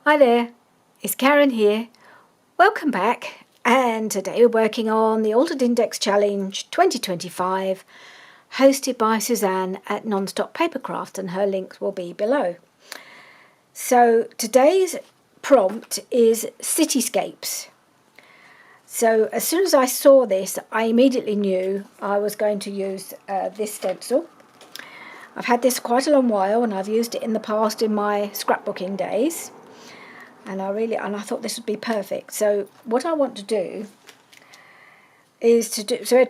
Hi there, it's Karen here. Welcome back, and today we're working on the Altered Index Challenge 2025 hosted by Suzanne at Nonstop Papercraft, and her links will be below. So today's prompt is Cityscapes. So as soon as I saw this, I immediately knew I was going to use this stencil. I've had this quite a long while and I've used it in the past in my scrapbooking days. And I thought this would be perfect. So what I want to do is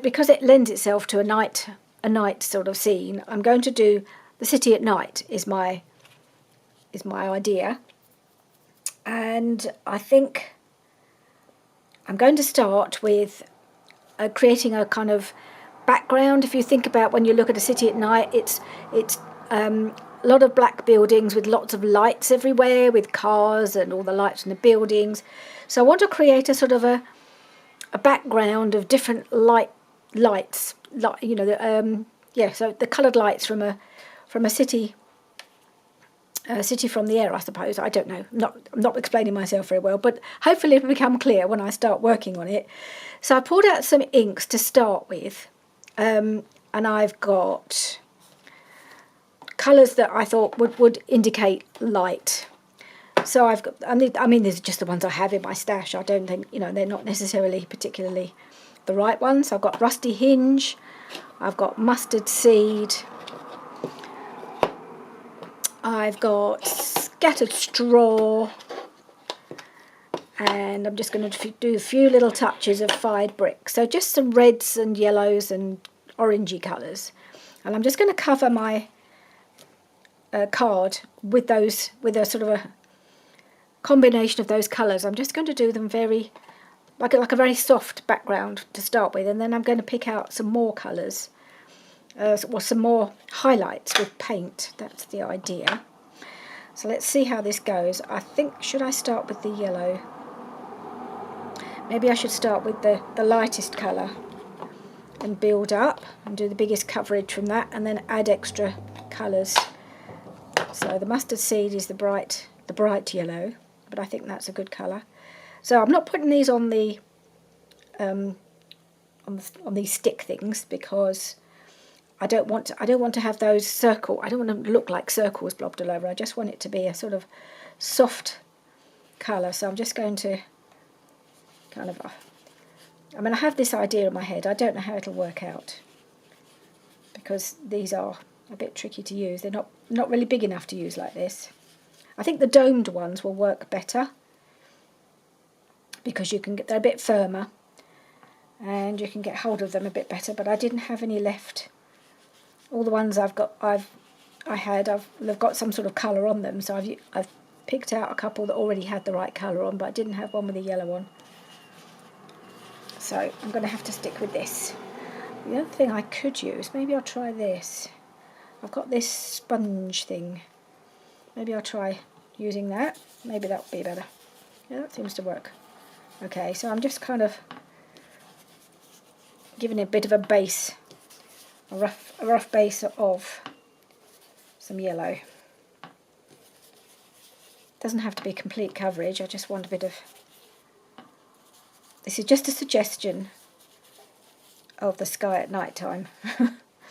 because it lends itself to a night sort of scene. I'm going to do the city at night is my idea, and I think I'm going to start with creating a kind of background. If you think about when you look at a city at night, it's a lot of black buildings with lots of lights everywhere, with cars and all the lights in the buildings. So I want to create a sort of a background of different lights, so the coloured lights from a city from the air, I suppose. I don't know. I'm not explaining myself very well, but hopefully it'll become clear when I start working on it. So I pulled out some inks to start with, and I've got colours that I thought would indicate light. So I've got, these are just the ones I have in my stash. I don't think, they're not necessarily particularly the right ones. I've got Rusty Hinge, I've got Mustard Seed, I've got Scattered Straw, and I'm just going to do a few little touches of Fired Brick. So just some reds and yellows and orangey colours. And I'm just going to cover my card with a sort of a combination of those colours. I'm just going to do them like a very soft background to start with, and then I'm going to pick out some more colours, or some more highlights with paint. That's the idea. So let's see how this goes. I think, should I start with the yellow? Maybe I should start with the lightest colour and build up and do the biggest coverage from that, and then add extra colours. So the Mustard Seed is the bright yellow, but I think that's a good colour. So I'm not putting these on the on these stick things, because I don't want to have those circle. I don't want them to look like circles blobbed all over. I just want it to be a sort of soft colour. So I'm just going to kind of, I have this idea in my head. I don't know how it'll work out, because these are a bit tricky to use. They're not really big enough to use like this. I think the domed ones will work better, because they're a bit firmer and you can get hold of them a bit better. But I didn't have any left. All the ones I've got they've got some sort of colour on them, so I've picked out a couple that already had the right colour on, but I didn't have one with a yellow on. So I'm going to have to stick with this. The other thing I could use, maybe I'll try this. I've got this sponge thing. Maybe I'll try using that. Maybe that'll be better. Yeah, that seems to work. Okay, so I'm just kind of giving it a bit of a base, a rough base of some yellow. Doesn't have to be complete coverage. I just want a bit of. This is just a suggestion of the sky at night time.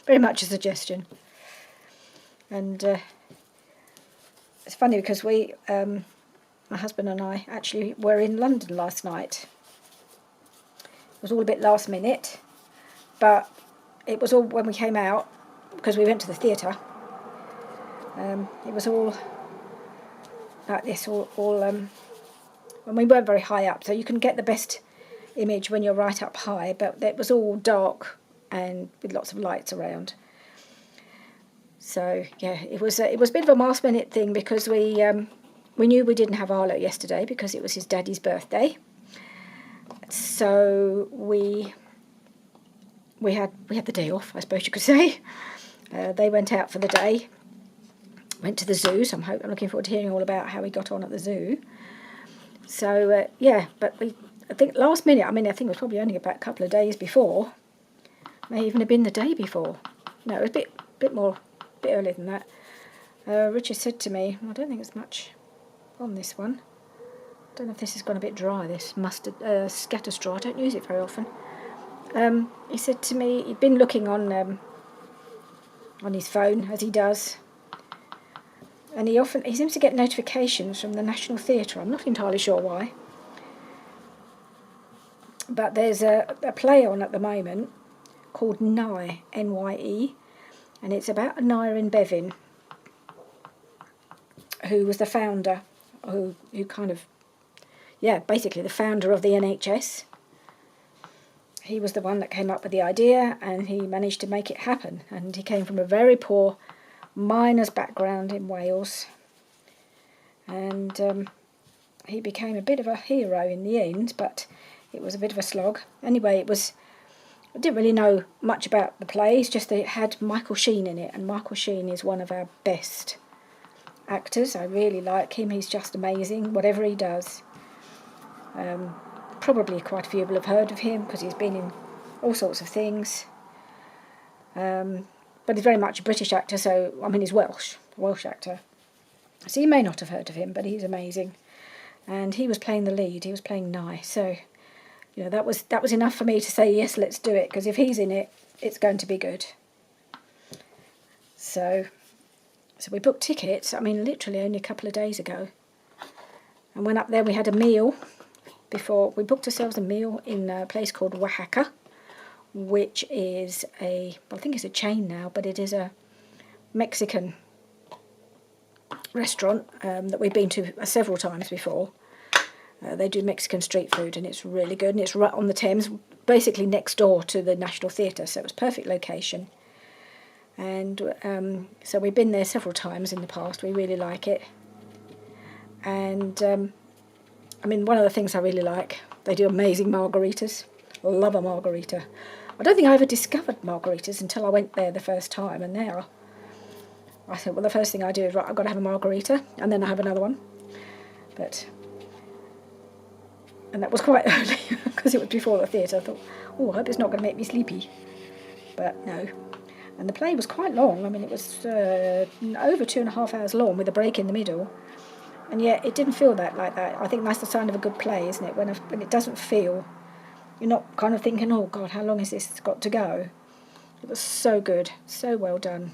Very much a suggestion. And it's funny because my husband and I actually were in London last night. It was all a bit last minute, but it was all when we came out, because we went to the theatre. It was all like this, when we weren't very high up, so you can get the best image when you're right up high, but it was all dark and with lots of lights around. So yeah, it was a bit of a last minute thing, because we knew we didn't have Arlo yesterday because it was his daddy's birthday. So we had the day off, I suppose you could say. They went out for the day, went to the zoo. So I'm looking forward to hearing all about how he got on at the zoo. So but I think last minute. I think it was probably only about a couple of days before. May even have been the day before. No, it was a bit earlier than that. Richard said to me, I don't think there's much on this one. don't know if this has gone a bit dry, this mustard scatter straw. I don't use it very often. He said to me he'd been looking on his phone, as he does, and he seems to get notifications from the National Theatre. I'm not entirely sure why, but there's a play on at the moment called Nye, N-Y-E, and it's about Aneurin Bevan, who was the founder, who kind of, basically the founder of the NHS. He was the one that came up with the idea, and he managed to make it happen. And he came from a very poor miner's background in Wales, and he became a bit of a hero in the end, but it was a bit of a slog. Anyway, I didn't really know much about the play, it's just that it had Michael Sheen in it, and Michael Sheen is one of our best actors. I really like him, he's just amazing, whatever he does. Probably quite a few people have heard of him because he's been in all sorts of things. But he's very much a British actor, so, I mean, he's a Welsh actor. So you may not have heard of him, but he's amazing. And he was playing the lead, he was playing Nye, so, you know, that was enough for me to say, yes, let's do it, because if he's in it, it's going to be good. So we booked tickets, I mean, literally only a couple of days ago. And went up there, we had a meal. Before we booked ourselves a meal in a place called Oaxaca, which is I think it's a chain now, but it is a Mexican restaurant that we've been to several times before. They do Mexican street food, and it's really good, and it's right on the Thames, basically next door to the National Theatre, so it was a perfect location. And so we've been there several times in the past. We really like it. And I mean, one of the things I really like, they do amazing margaritas. Love a margarita. I don't think I ever discovered margaritas until I went there the first time, and now I thought, well, the first thing I do is, right, I've got to have a margarita, and then I have another one. And that was quite early, because it was before the theatre. I thought, oh, I hope it's not going to make me sleepy. But no. And the play was quite long. I mean, it was over 2.5 hours long, with a break in the middle. And yet it didn't feel like that. I think that's the sign of a good play, isn't it? When it doesn't feel, you're not kind of thinking, oh God, how long has this got to go? It was so good, so well done.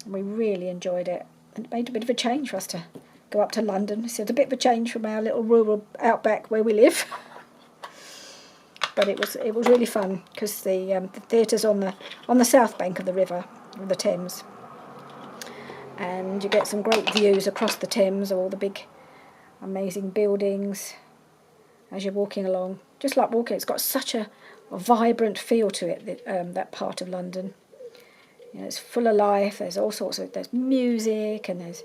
And we really enjoyed it. And it made a bit of a change for us to go up to London. So it's a bit of a change from our little rural outback where we live. But it was really fun, because the theatre's on the south bank of the river, of the Thames. And you get some great views across the Thames of all the big, amazing buildings as you're walking along. Just like walking, it's got such a vibrant feel to it, that part of London. You know, it's full of life, there's music, and there's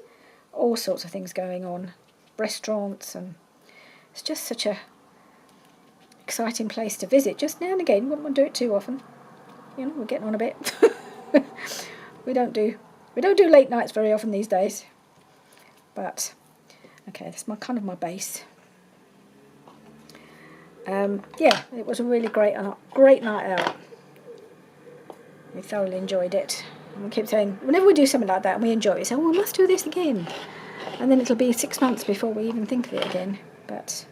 all sorts of things going on. Restaurants, and it's just such a exciting place to visit. Just now and again, you wouldn't want to do it too often. You know, we're getting on a bit. We don't do late nights very often these days. But okay, that's my base. It was a really great night out. We thoroughly enjoyed it. And we keep saying, whenever we do something like that and we enjoy it, we say, oh, we must do this again. And then it'll be 6 months before we even think of it again. But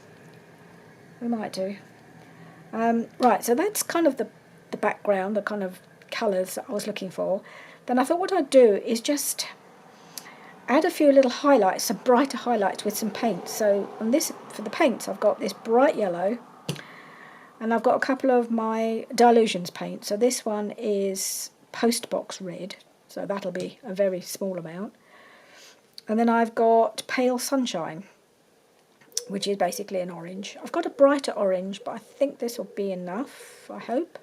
we might do. Right, so that's kind of the background, the kind of colours that I was looking for. Then I thought what I'd do is just add a few little highlights, some brighter highlights with some paint. So on this, for the paints, I've got this bright yellow, and I've got a couple of my Dilutions paint. So this one is Postbox Red, so that'll be a very small amount. And then I've got Pale Sunshine, which is basically an orange. I've got a brighter orange, but I think this will be enough, I hope,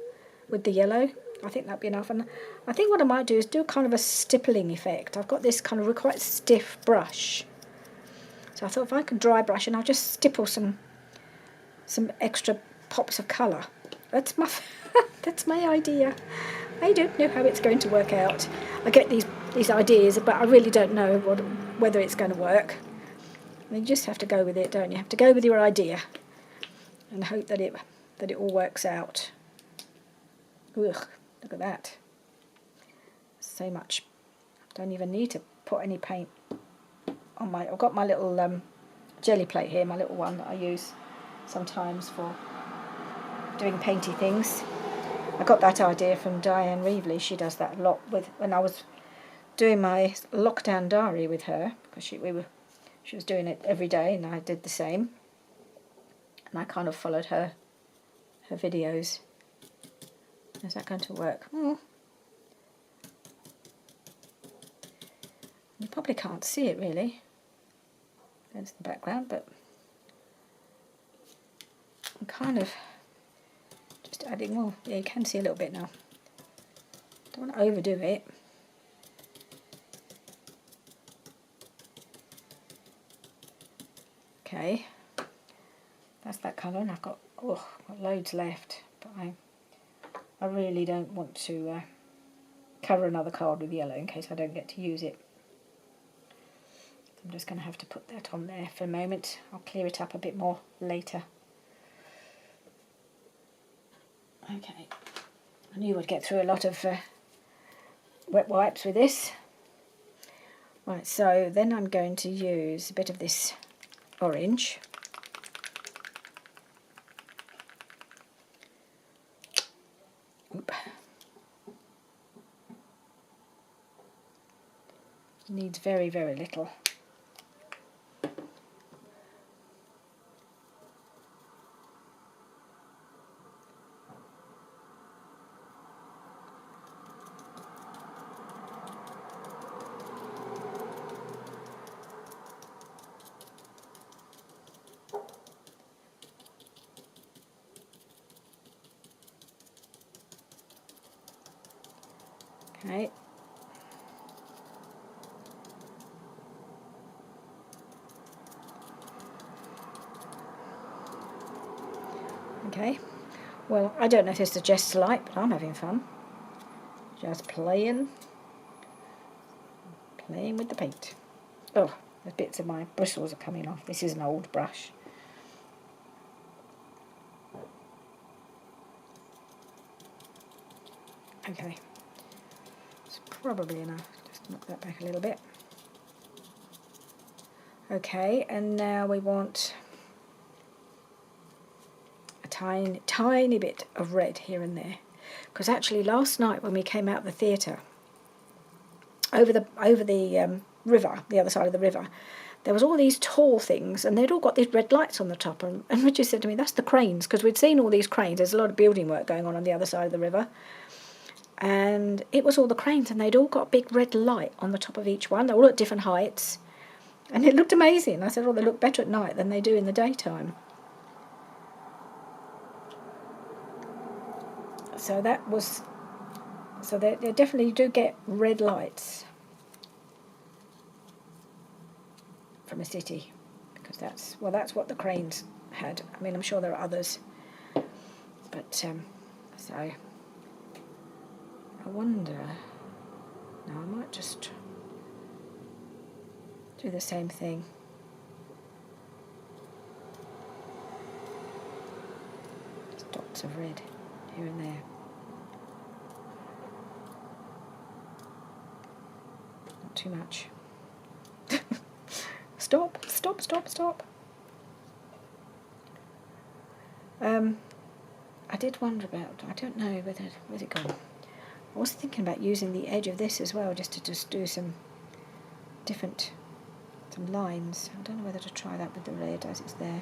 with the yellow. I think that'll be enough. And I think what I might do is do kind of a stippling effect. I've got this kind of quite stiff brush. So I thought if I could dry brush, and I'll just stipple some extra pops of colour. That's my idea. I don't know how it's going to work out. I get these ideas, but I really don't know whether it's going to work. And you just have to go with it, don't you? You have to go with your idea and hope that it all works out. Ugh, look at that. So much. Don't even need to put any paint on I've got my little jelly plate here, my little one that I use sometimes for doing painty things. I got that idea from Diane Reevely. She does that a lot when I was doing my lockdown diary with her, because she was doing it every day and I did the same, and I kind of followed her videos. Is that going to work? You probably can't see it really against the background, but I'm kind of just adding more. Yeah, you can see a little bit now. Don't want to overdo it. Okay, that's that colour, and I've got loads left, but I really don't want to cover another card with yellow in case I don't get to use it. I'm just going to have to put that on there for a moment. I'll clear it up a bit more later. Okay, I knew I'd get through a lot of wet wipes with this. Right, so then I'm going to use a bit of this orange. Oop. Needs very, very little. Okay. Okay. Well, I don't know if this suggests light, but I'm having fun. Just playing with the paint. Oh, the bits of my bristles are coming off. This is an old brush. Okay. It's probably enough. Just knock that back a little bit. Okay, and now we want a tiny bit of red here and there, because actually last night when we came out of the theatre, over the river, the other side of the river, there was all these tall things, and they'd all got these red lights on the top, and Richard said to me, that's the cranes, because we'd seen all these cranes. There's a lot of building work going on the other side of the river, and it was all the cranes, and they'd all got a big red light on the top of each one. They're all at different heights, and it looked amazing. I said, oh, they look better at night than they do in the daytime. So that was, so they definitely do get red lights from a city, because that's what the cranes had. I mean, I'm sure there are others, but so I wonder. Now I might just do the same thing. Just dots of red here and there. Not too much. Stop. I did wonder about, I don't know where's it gone. I was thinking about using the edge of this as well, just to do some lines. I don't know whether to try that with the red as it's there.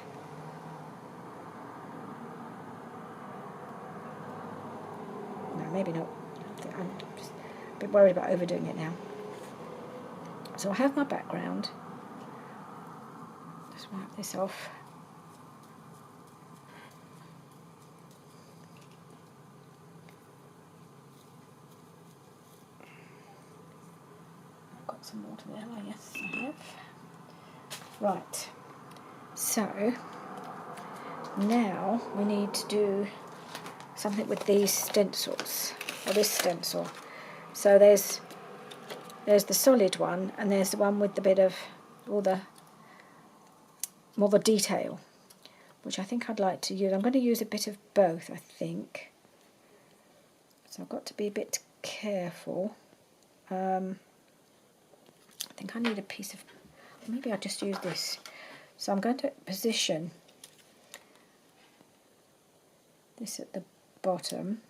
No, maybe not. I'm just a bit worried about overdoing it now. So I have my background. Just wipe this off. I've got some water there. Oh, yes, I have. Right. So now we need to do something with these stencils, or this stencil. So there's the solid one, and there's the one with the bit of all the more the detail, which I think I'd like to use. I'm going to use a bit of both, I think. So I've got to be a bit careful. I think I need a piece of, maybe I'll just use this. So I'm going to position this at the bottom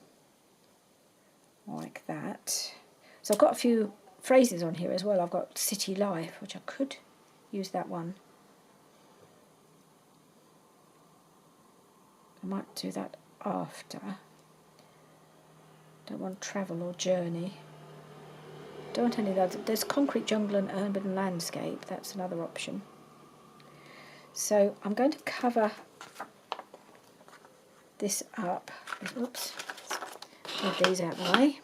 like that. So I've got a few phrases on here as well. I've got city life, which I could use that one. I might do that after. Don't want travel or journey. Don't want any of that. There's concrete jungle and urban landscape. That's another option. So I'm going to cover this up. Oops. Move these out of the way.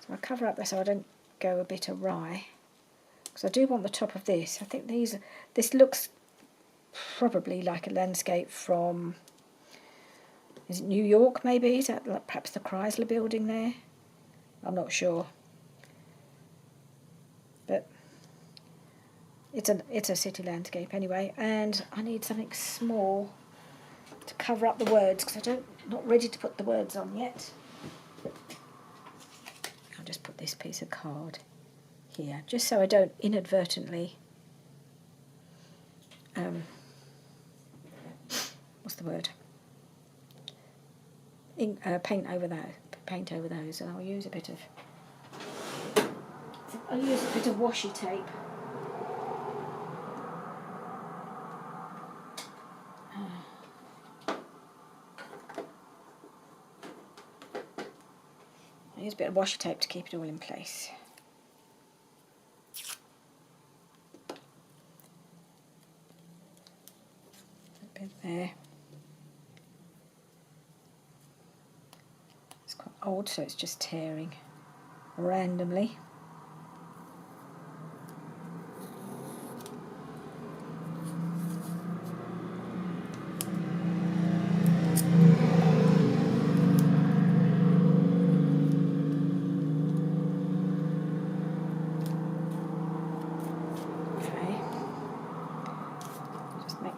So I cover up this so I don't go a bit awry. Because I do want the top of this. I think this looks probably like a landscape from, is it New York maybe? Is that like perhaps the Chrysler building there? I'm not sure. But it's a city landscape anyway, and I need something small to cover up the words because I'm not ready to put the words on yet. I'll just put this piece of card here, just so I don't inadvertently what's the word? Paint over those, and I'll use a bit of washi tape. I use a bit of washi tape to keep it all in place. A bit there. It's quite old, so it's just tearing randomly.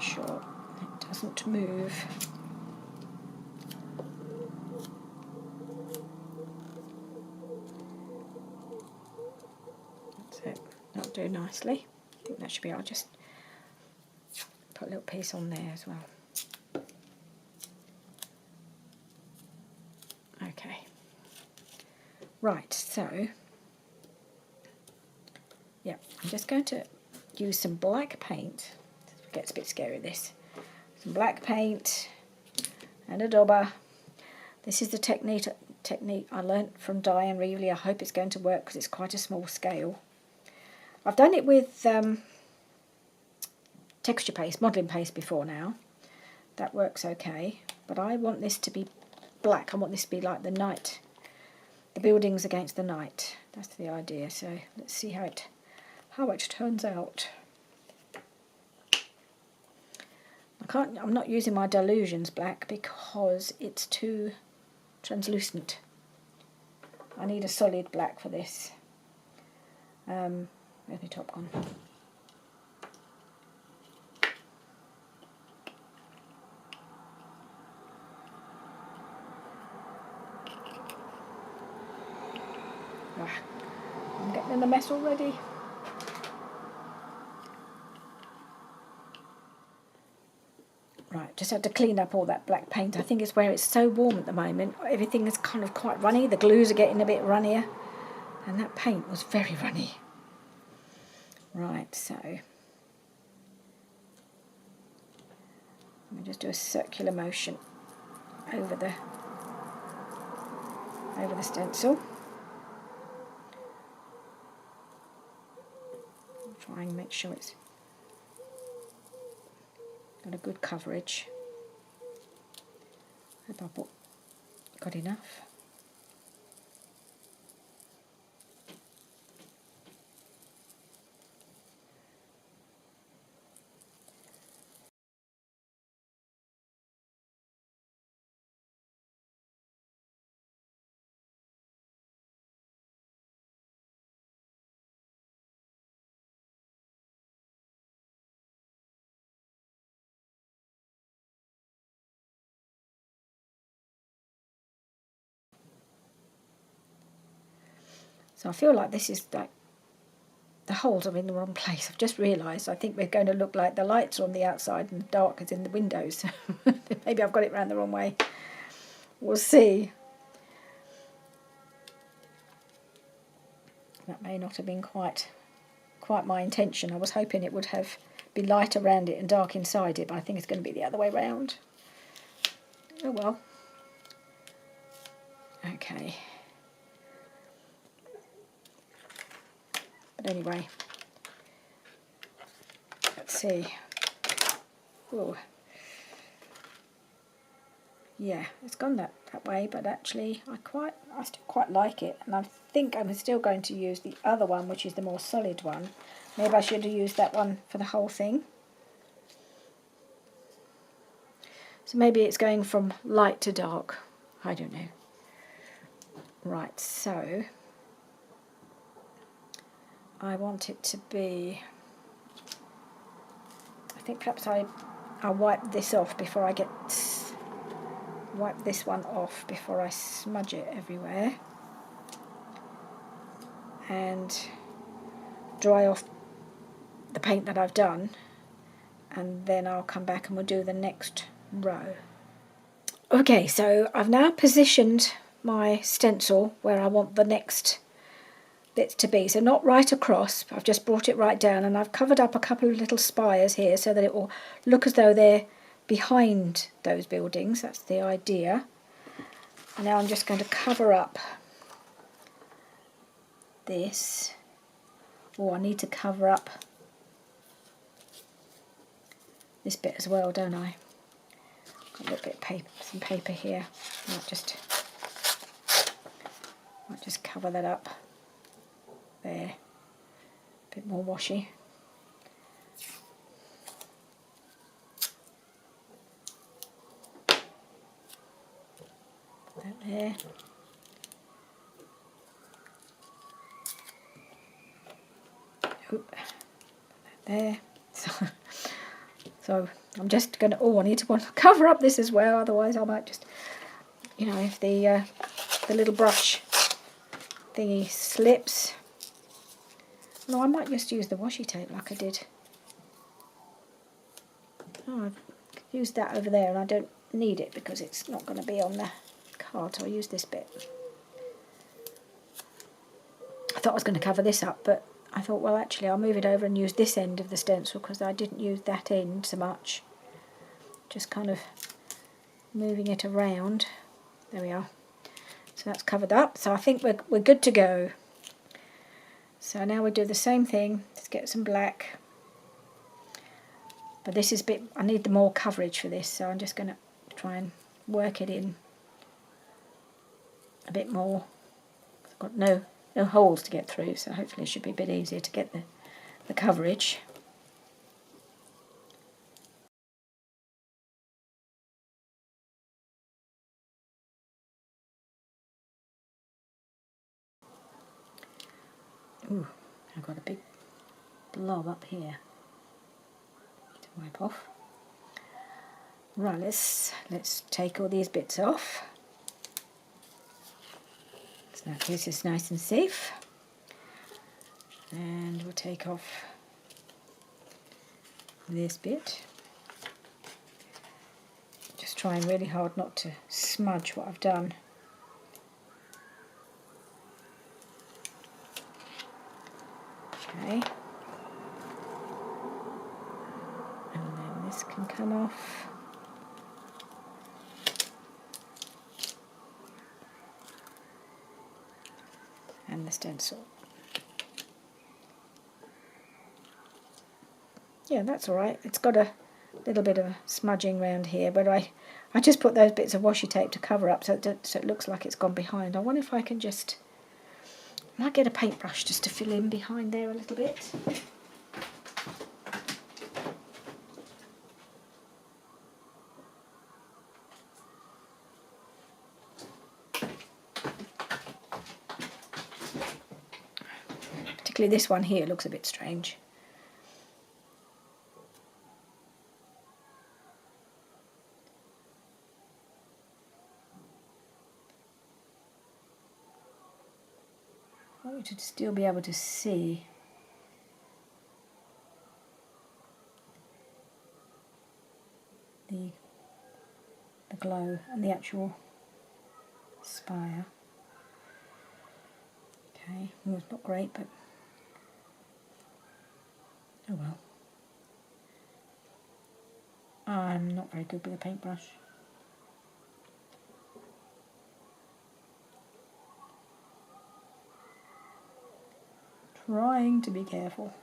Sure it doesn't move. That's it. That'll do nicely. I think that should be. I'll just put a little piece on there as well. Okay. Right, so yeah, I'm just going to use some black paint. It gets a bit scary, this. Some black paint and a dauber. This is the technique I learnt from Diane Reevely. I hope it's going to work because it's quite a small scale. I've done it with texture paste, modelling paste before now. That works okay, but I want this to be black. I want this to be like the night, the buildings against the night. That's the idea. So let's see how it turns out. I'm not using my Delusions black because it's too translucent. I need a solid black for this. Where's my top gone? I'm getting in a mess already. Right, just had to clean up all that black paint. I think it's where it's so warm at the moment. Everything is kind of quite runny. The glues are getting a bit runnier. And that paint was very runny. Right, so let me just do a circular motion over the stencil. Try and make sure it's got a good coverage. Hope I've got enough. So I feel like this is like the holes are in the wrong place. I've just realised. I think we're going to look like the lights are on the outside and the dark is in the windows. Maybe I've got it round the wrong way. We'll see. That may not have been quite my intention. I was hoping it would be light around it and dark inside it, but I think it's going to be the other way round. Oh well. Okay. But anyway, let's see. Oh, yeah, it's gone that way, but actually I still quite like it, and I think I'm still going to use the other one, which is the more solid one. Maybe I should have used that one for the whole thing. So maybe it's going from light to dark. I don't know. Right, so I want it to be, I think perhaps I'll wipe this off before I wipe this one off before I smudge it everywhere, and dry off the paint that I've done, and then I'll come back and we'll do the next row. Okay, so I've now positioned my stencil where I want the next bits to be. So not right across, I've just brought it right down, and I've covered up a couple of little spires here so that it will look as though they're behind those buildings. That's the idea. And now I'm just going to cover up this. Oh, I need to cover up this bit as well, don't I? Got a little bit of paper, some paper here. Might just cover that up there. A bit more washy. Put that there. Oop. Put that there. So I'm just going to, I need to cover up this as well, otherwise I might just, if the little brush thingy slips. No, I might just use the washi tape like I did. Oh, I've used that over there and I don't need it because it's not going to be on the card, so I'll use this bit. I thought I was going to cover this up, but I thought, well, actually I'll move it over and use this end of the stencil because I didn't use that end so much. Just kind of moving it around. There we are. So that's covered up. So I think we're good to go. So now we'll do the same thing. Let's get some black. But this is I need the more coverage for this, so I'm just going to try and work it in a bit more. I've got no holes to get through, so hopefully it should be a bit easier to get the coverage. Ooh, I've got a big blob up here to wipe off. Right, let's take all these bits off. So this is nice and safe. And we'll take off this bit. Just trying really hard not to smudge what I've done. Okay. And then this can come off. And the stencil. Yeah, that's all right. It's got a little bit of smudging around here, but I just put those bits of washi tape to cover up so it looks like it's gone behind. I wonder if I can I might get a paintbrush just to fill in behind there a little bit. Particularly this one here looks a bit strange. I want you to still be able to see the glow and the actual spire. Okay, well, it's not great, but oh well. I'm not very good with a paintbrush. Trying to be careful.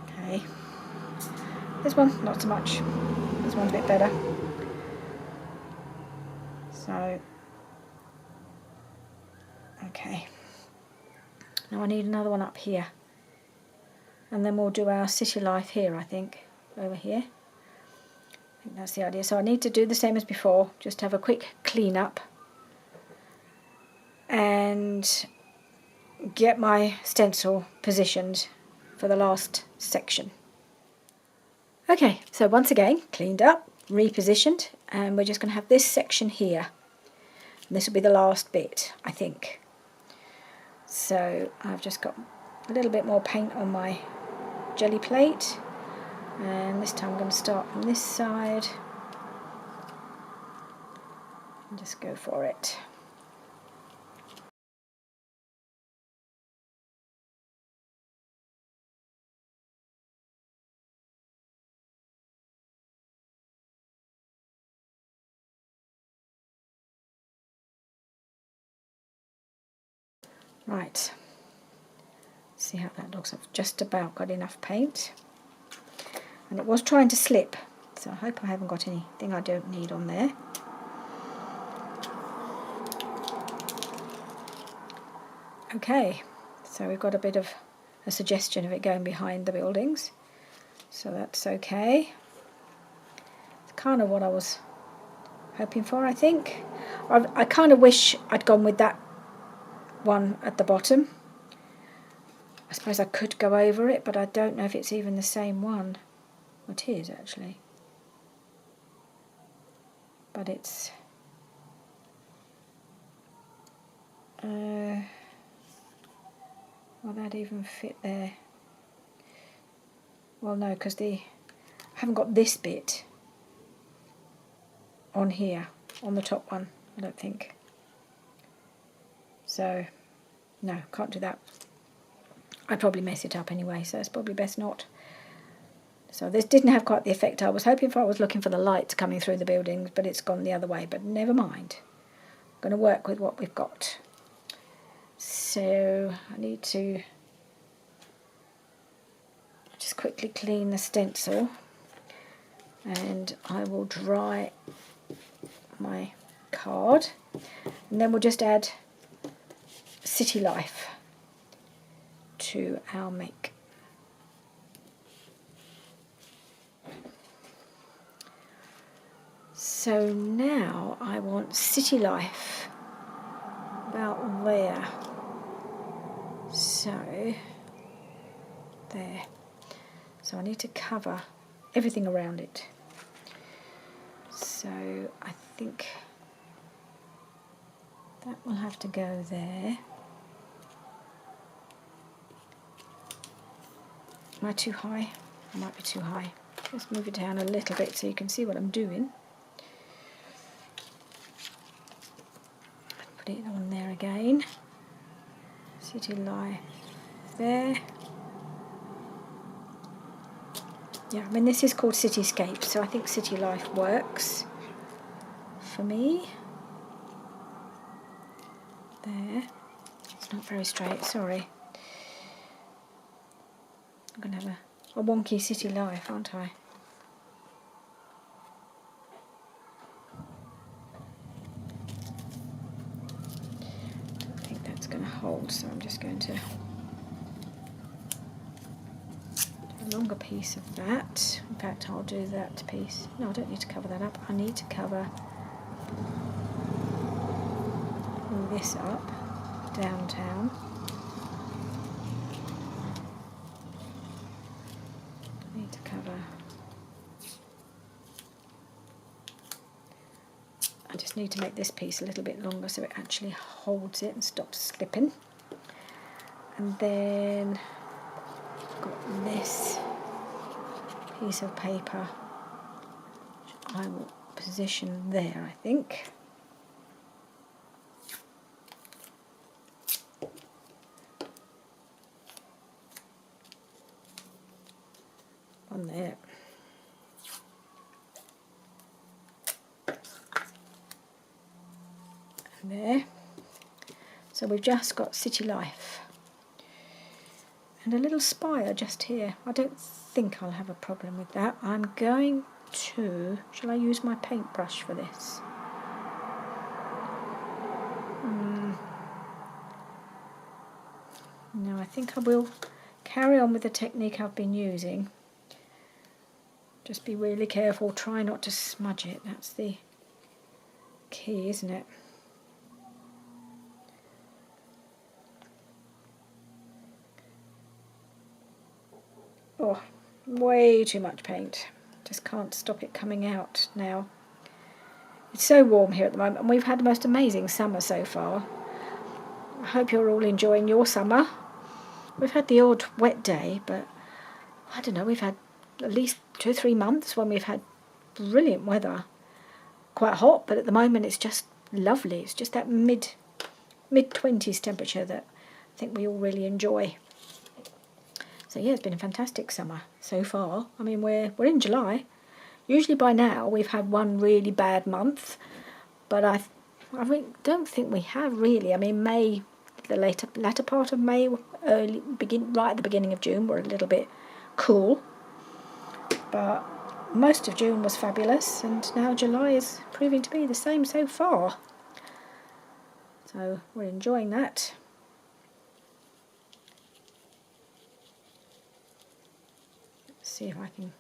Okay. This one, not so much. This one's a bit better. So, okay. Now I need another one up here. And then we'll do our city life here, I think. Over here. I think that's the idea. So I need to do the same as before. Just have a quick clean up. And get my stencil positioned for the last section. Okay, so once again, cleaned up, repositioned, and we're just going to have this section here. And this will be the last bit, I think. So I've just got a little bit more paint on my jelly plate, and this time I'm going to start from this side and just go for it. Right, see how that looks. I've just about got enough paint, and it was trying to slip, so I hope I haven't got anything I don't need on there. Okay, so we've got a bit of a suggestion of it going behind the buildings, so that's okay. It's kind of what I was hoping for, I think. I kind of wish I'd gone with that one at the bottom. I suppose I could go over it, but I don't know if it's even the same one. Well, it is actually, but it's will that even fit there? Well, no, because I haven't got this bit on here, on the top one, I don't think. So, no, can't do that. I'd probably mess it up anyway, so it's probably best not. So this didn't have quite the effect I was hoping for. I was looking for the lights coming through the buildings, but it's gone the other way. But never mind. I'm going to work with what we've got. So I need to just quickly clean the stencil, and I will dry my card, and then we'll just add city life to our make. So now I want city life about there. So there. So I need to cover everything around it. So I think that will have to go there. Am I too high? I might be too high. Let's move it down a little bit so you can see what I'm doing. Put it on there again. City life there. Yeah, I mean this is called Cityscapes, so I think city life works for me. There. It's not very straight, sorry. I'm going to have a wonky city life, aren't I? Don't think that's going to hold, so I'm just going to do a longer piece of that. In fact, I'll do that piece. No, I don't need to cover that up. I need to cover all this up, downtown. I just need to make this piece a little bit longer so it actually holds it and stops slipping. And then I've got this piece of paper which I will position there, I think. On there. And there. So we've just got city life. And a little spire just here. I don't think I'll have a problem with that. I'm going to... Shall I use my paintbrush for this? No, I think I will carry on with the technique I've been using. Just be really careful, try not to smudge it. That's the key, isn't it? Oh, way too much paint. Just can't stop it coming out now. It's so warm here at the moment, and we've had the most amazing summer so far. I hope you're all enjoying your summer. We've had the odd wet day, but I don't know, we've had at least 2 or 3 months when we've had brilliant weather. Quite hot, but at the moment it's just lovely. It's just that mid-20s temperature that I think we all really enjoy. So yeah, it's been a fantastic summer so far. I mean, we're in July. Usually by now we've had one really bad month, but I don't think we have really. I mean, May, the latter part of May, right at the beginning of June, were a little bit cool, but most of June was fabulous, and now July is proving to be the same so far. So we're enjoying that. Let's see if I can...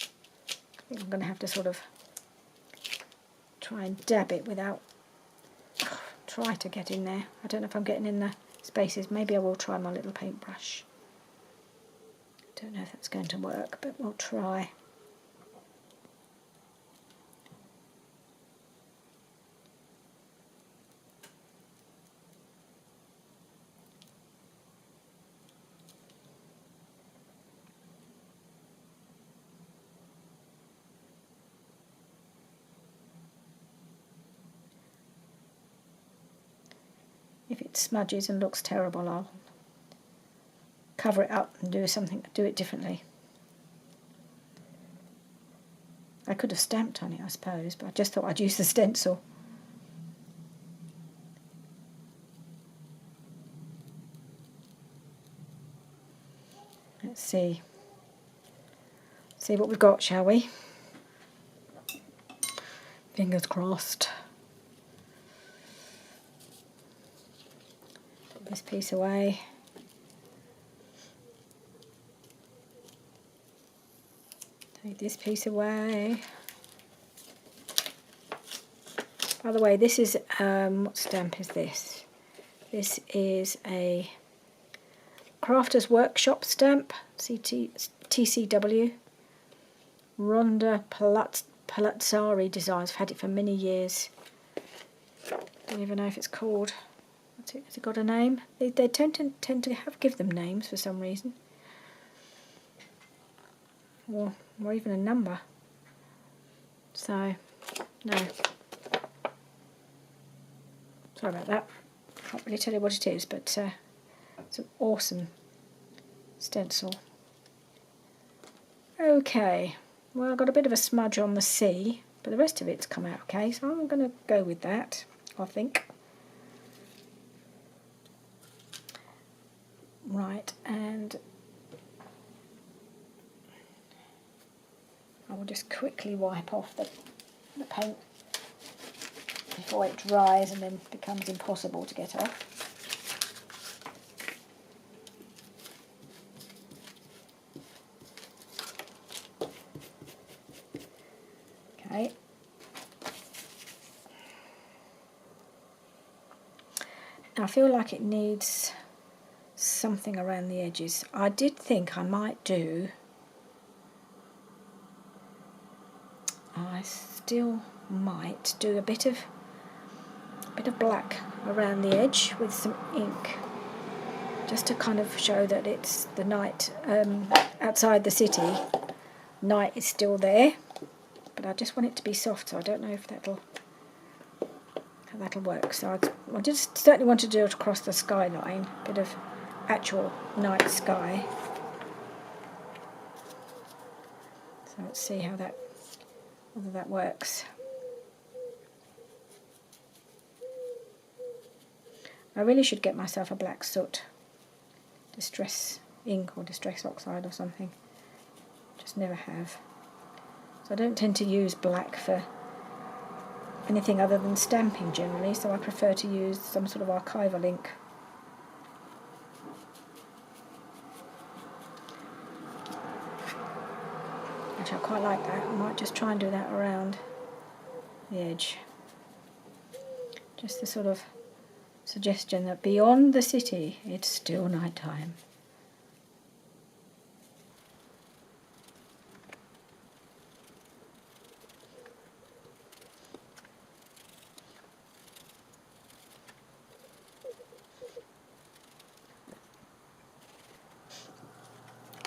I think I'm going to have to sort of try and dab it without... try to get in there. I don't know if I'm getting in the spaces. Maybe I will try my little paintbrush. Don't know if that's going to work, but we'll try. If it smudges and looks terrible, I'll cover it up and do it differently. I could have stamped on it, I suppose, but I just thought I'd use the stencil. Let's see what we've got, shall we? Fingers crossed. Put this piece away. Take this piece away. By the way, this is, what stamp is this? This is a Crafters Workshop stamp, TCW. Rhonda Palazzari Designs. I've had it for many years. Don't even know if it's called. What's it? Has it got a name? They tend to give them names for some reason. Or even a number. So, no. Sorry about that. Can't really tell you what it is, but it's an awesome stencil. Okay, well, I've got a bit of a smudge on the C, but the rest of it's come out okay, so I'm going to go with that, I think. Right, and I will just quickly wipe off the paint before it dries and then becomes impossible to get off. Okay. I feel like it needs something around the edges. I did think I might do... might do a bit of black around the edge with some ink, just to kind of show that it's the night outside the city. Night is still there, but I just want it to be soft, so I don't know if that'll work. So I just certainly want to do it across the skyline, a bit of actual night sky. So let's see whether that works. I really should get myself a black soot distress ink or distress oxide or something. Just never have. So I don't tend to use black for anything other than stamping generally, so I prefer to use some sort of archival ink. Which I quite like that. I might just try and do that around the edge. Just the sort of suggestion that beyond the city it's still night time.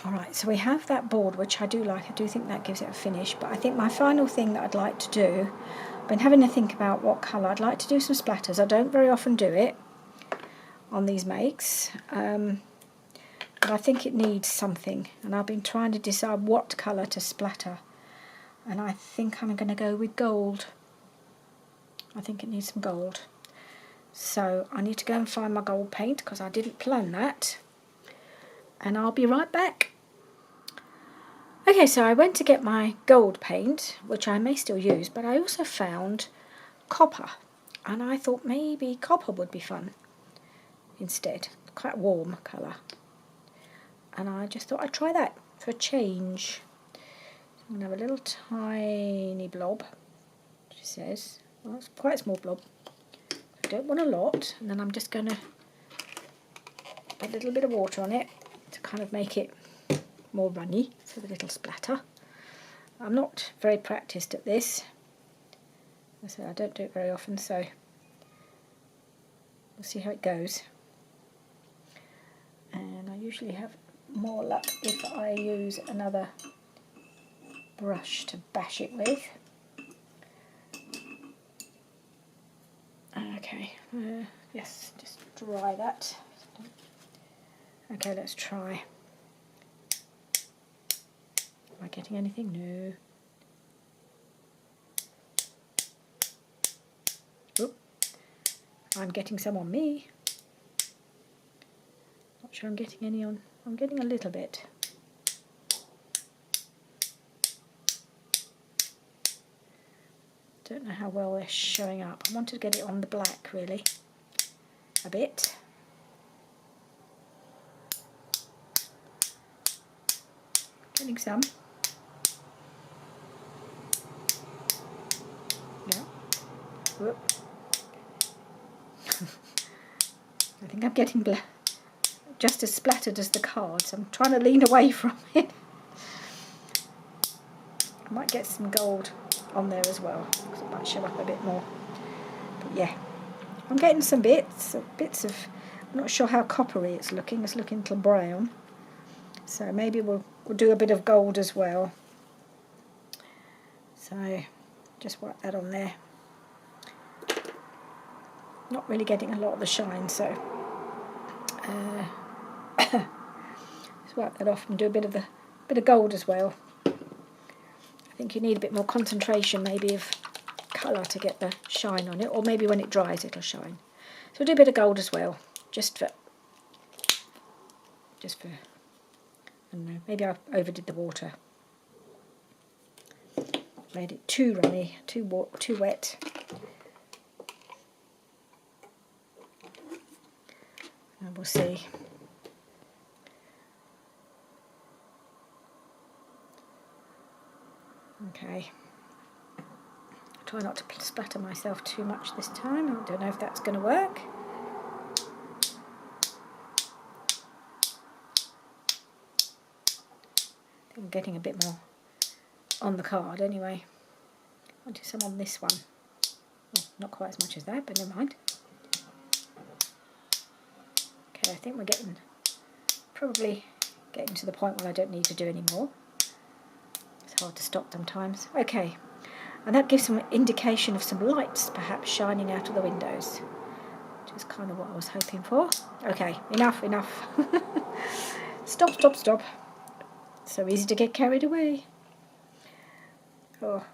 Alright, so we have that board, which I do like. I do think that gives it a finish, but I think my final thing that I'd like to do, I've been having to think about what colour. I'd like to do some splatters. I don't very often do it on these makes, but I think it needs something, and I've been trying to decide what colour to splatter, and I think I'm going to go with gold. I think it needs some gold. So I need to go and find my gold paint, because I didn't plan that, and I'll be right back. Okay, so I went to get my gold paint, which I may still use, but I also found copper, and I thought maybe copper would be fun instead. Quite a warm colour, and I just thought I'd try that for a change. So I'm going to have a little tiny blob, she says. Well, it's quite a small blob. I don't want a lot, and then I'm just going to put a little bit of water on it to kind of make it more runny, so the little splatter. I'm not very practiced at this. As I said, I don't do it very often, so we'll see how it goes. And I usually have more luck if I use another brush to bash it with. Okay, yes, just dry that. Okay, let's try. Am I getting anything? No. Oop. I'm getting some on me. Not sure I'm getting any on. I'm getting a little bit. Don't know how well they're showing up. I want to get it on the black, really. A bit. Getting some. Yeah. Whoop. I think I'm getting just as splattered as the cards. I'm trying to lean away from it. I might get some gold on there as well, because it might show up a bit more. But yeah, I'm getting some bits of, I'm not sure how coppery it's looking. It's looking a little brown. So maybe we'll do a bit of gold as well. So just wipe that on there. Not really getting a lot of the shine, so just wipe that off and do a bit of gold as well. I think you need a bit more concentration, maybe, of colour to get the shine on it, or maybe when it dries it'll shine. So we'll do a bit of gold as well, just for I don't know, maybe I overdid the water. Made it too runny, too wet. And we'll see. Okay. Try not to splatter myself too much this time. I don't know if that's going to work. I'm getting a bit more on the card anyway. I'll do some on this one. Well, not quite as much as that, but never mind. Okay, I think we're probably getting to the point where I don't need to do any more. It's hard to stop sometimes. Okay, and that gives some indication of some lights perhaps shining out of the windows, which is kind of what I was hoping for. Okay, enough. Stop. So easy to get carried away. Oh,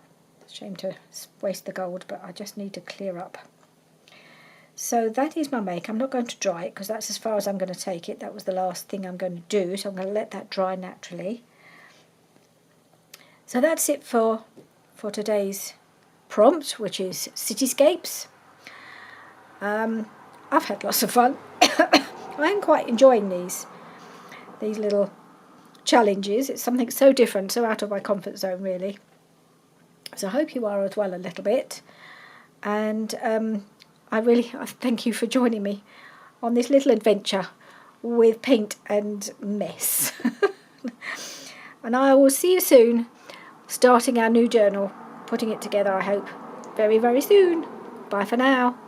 it's a shame to waste the gold, but I just need to clear up. So that is my make. I'm not going to dry it because that's as far as I'm going to take it. That was the last thing I'm going to do, so I'm going to let that dry naturally. So that's it for today's prompt, which is cityscapes. I've had lots of fun. I am quite enjoying these little challenges. It's something so different, so out of my comfort zone really. So I hope you are as well a little bit. And I thank you for joining me on this little adventure with paint and mess. And I will see you soon, starting our new journal, putting it together, I hope, very, very soon. Bye for now.